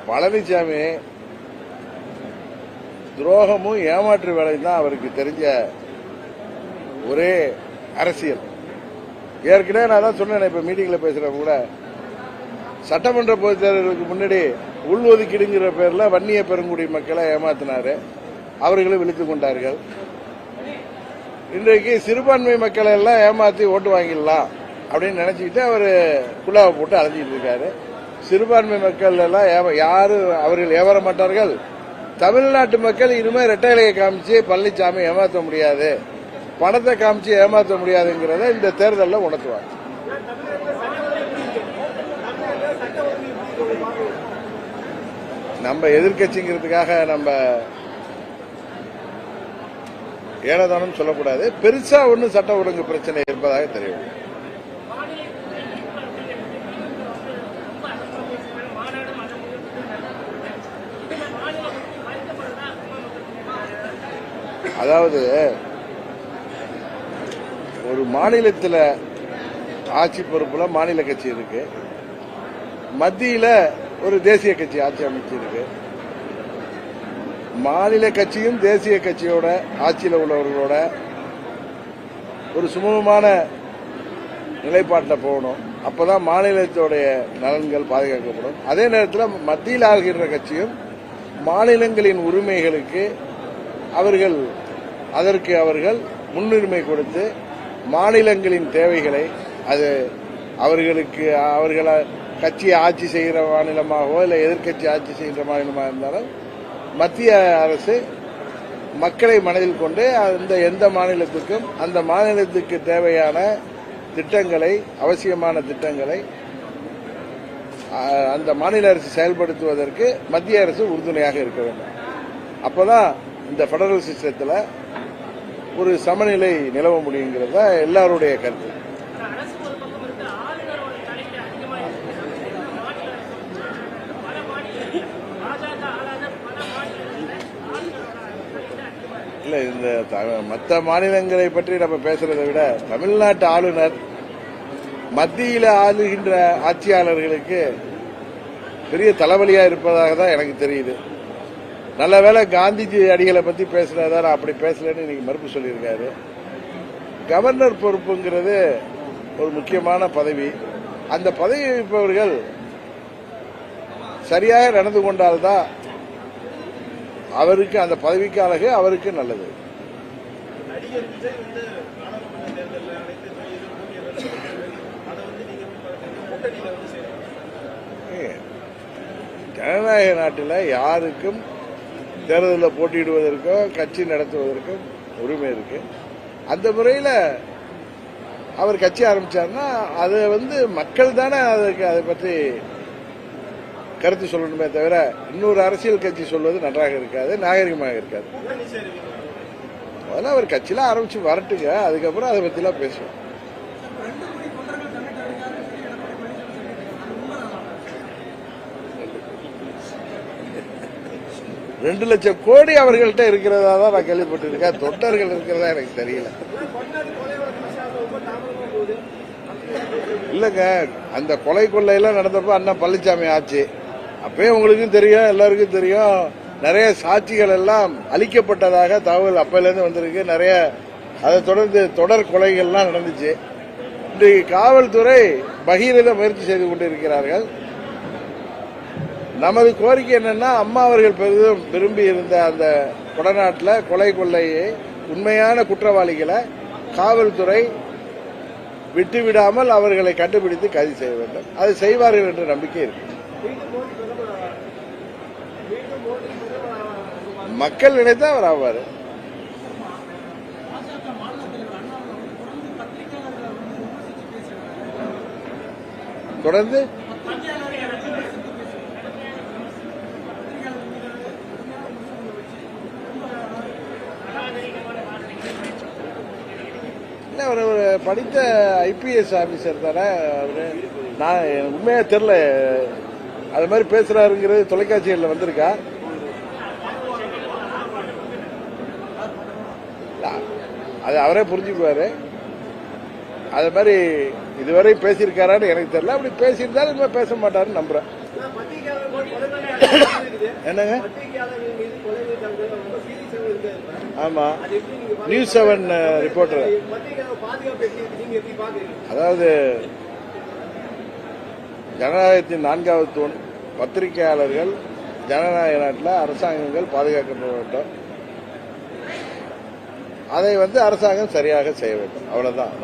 பழனிசாமி துரோகமும் ஏமாற்று வேலையும் தான் அவருக்கு தெரிஞ்ச ஒரே அரசியல். ஏற்கனவே நான் தான் சொன்னேன், இப்ப மீட்டிங்ல பேசுறேன் கூட, சட்டமன்ற பொதுத் தேர்தலுக்கு முன்னாடி உள்ஒதுக்கீடுங்கிற பேர்ல வன்னிய பெருங்குடி மக்களை ஏமாத்தினாரு, அவர்களும் விழித்துக் கொண்டார்கள். இன்றைக்கு சிறுபான்மை மக்களை எல்லாம் ஏமாத்தி ஓட்டு வாங்கிடலாம் அப்படின்னு நினைச்சுக்கிட்டு அவரு குழாவை போட்டு அலைஞ்சிட்டு இருக்காரு. சிறுபான்மை மக்கள் எல்லாம் யாரும் அவர்கள் ஏவர மாட்டார்கள். தமிழ்நாட்டு மக்கள் இனிமே ரெட்டையிலையை காமிச்சு பழனிசாமி ஏமாற்ற முடியாது, பணத்தை காமிச்சு ஏமாற்ற முடியாதுங்கிறத இந்த தேர்தலில் உணர்த்துவாங்க. நம்ம எதிர்கட்சிங்கிறதுக்காக நம்ம ஏனதானும் சொல்லக்கூடாது. பெருசா ஒன்னும் சட்ட ஒழுங்கு பிரச்சனை இருப்பதாக தெரியும். அதாவது ஒரு மாநிலத்தில் ஆட்சி பொறுப்புல மாநில கட்சி இருக்கு, மத்தியில ஒரு தேசிய கட்சி ஆட்சி அமைச்சு இருக்கு. மாநில கட்சியும் தேசிய கட்சியோட ஆட்சியில் உள்ளவர்களோட ஒரு சுமூகமான நிலைப்பாட்டில் போகணும். அப்பதான் மாநிலத்தோடைய நலன்கள் பாதுகாக்கப்படும். அதே நேரத்தில் மத்தியில் ஆளுகின்ற கட்சியும் மாநிலங்களின் உரிமைகளுக்கு அவர்கள் முன்னுரிமை கொடுத்து மாநிலங்களின் தேவைகளை, அது அவர்களை கட்சியை ஆட்சி செய்கிற மாநிலமாகவோ இல்லை எதிர்கட்சி ஆட்சி செய்கிற மாநிலமாக இருந்தாலும் மத்திய அரசு மக்களை மனதில் கொண்டு எந்த மாநிலத்துக்கும் அந்த மாநிலத்துக்கு தேவையான திட்டங்களை, அவசியமான திட்டங்களை அந்த மாநில அரசு செயல்படுத்துவதற்கு மத்திய அரசு உறுதுணையாக இருக்க வேண்டும். அப்பதான் இந்த பெடரல் சிஸ்டத்தில் ஒரு சமநிலை நிலவ முடியுங்கிறது தான் எல்லாருடைய கருத்து. இல்ல, இந்த மற்ற மாநிலங்களை பற்றி நம்ம பேசுறதை விட தமிழ்நாட்டு ஆளுநர் மத்தியில ஆளுகின்ற ஆட்சியாளர்களுக்கு பெரிய தலைவலியா இருப்பதாக தான் எனக்கு தெரியுது. நல்ல வேளை காந்திஜி அடிகளை பத்தி பேசுறதா, நான் அப்படி பேசலன்னு இன்னைக்கு மறுப்பு சொல்லியிருக்காரு. கவர்னர் பொறுப்புங்கிறது ஒரு முக்கியமான பதவி. அந்த பதவி வகிப்பவர்கள் சரியாக நடந்து கொண்டால்தான் அவருக்கு, அந்த பதவிக்கு அழகு, அவருக்கு நல்லது. ஜனநாயக நாட்டில் யாருக்கும் தேர்தலில் போட்டியிடுவதற்கும் கட்சி நடத்துவதற்கும் உரிமை இருக்கு. அந்த முறையில் அவர் கட்சி ஆரம்பிச்சாருன்னா அது மக்கள் தானே அதுக்கு அதை பற்றி கருத்து சொல்லணுமே தவிர இன்னொரு அரசியல் கட்சி சொல்வது நன்றாக இருக்காது, நாகரிகமாக இருக்காது. அதெல்லாம் அவர் கட்சியில ஆரம்பிச்சு வரட்டுங்க, அதுக்கப்புறம் அதை பத்திலாம் பேசுவோம். 2 லட்சம் கோடி அவர்கள்ட்ட இருக்கிறதா தான் நான் கேள்விப்பட்டிருக்கேன். தொண்டர்கள் இருக்கிறதா எனக்கு தெரியல. இல்லங்க, அந்த கொலை கொள்ளையெல்லாம் நடந்தப்ப அண்ணன் பழனிசாமி ஆச்சு. அப்பயே உங்களுக்கும் தெரியும், எல்லாருக்கும் தெரியும், நிறைய சாட்சிகள் எல்லாம் அளிக்கப்பட்டதாக தகவல் அப்பையிலேருந்து வந்திருக்கு. நிறைய அதை தொடர்ந்து தொடர் கொலைகள்லாம் நடந்துச்சு. இன்றைக்கு காவல்துறை பகீரத முயற்சி செய்து கொண்டிருக்கிறார்கள். நமது கோரிக்கை என்னன்னா, அம்மா அவர்கள் பெரிதும் விரும்பி இருந்த அந்த கொடநாட்டில் கொலை கொள்ளையை உண்மையான குற்றவாளிகளை காவல்துறை விட்டுவிடாமல் அவர்களை கண்டுபிடித்து கைது செய்ய வேண்டும். அதை செய்வார்கள் என்ற நம்பிக்கை இருக்கு. மக்கள் நினைத்தா அவர் ஆவார். தொடர்ந்து அவர் ஒரு படித்த ஐபிஎஸ் ஆபீசர் தானே அவரு. நான் உண்மையா தெரியல, அது மாதிரி பேசுறாருங்கிறது தொலைக்காட்சிகளில் வந்திருக்கா. அது அவரே புரிஞ்சுக்குவாரு. அது மாதிரி இதுவரை பேசியிருக்காரான்னு எனக்கு தெரியல. அப்படி பேசியிருந்தாலும் இனிமே பேச மாட்டாருன்னு நம்புறேன். என்னங்க? ஆமா, நியூஸ் 7 ரிப்போர்ட்டர். அதாவது ஜனநாயகத்தின் 4வது தூண் பத்திரிகையாளர்கள். ஜனநாயக நாட்டில் அரசாங்கங்கள் பாதுகாக்கப்பட வேண்டும். அதை அரசாங்கம் சரியாக செய்ய வேண்டும். அவ்வளவுதான்.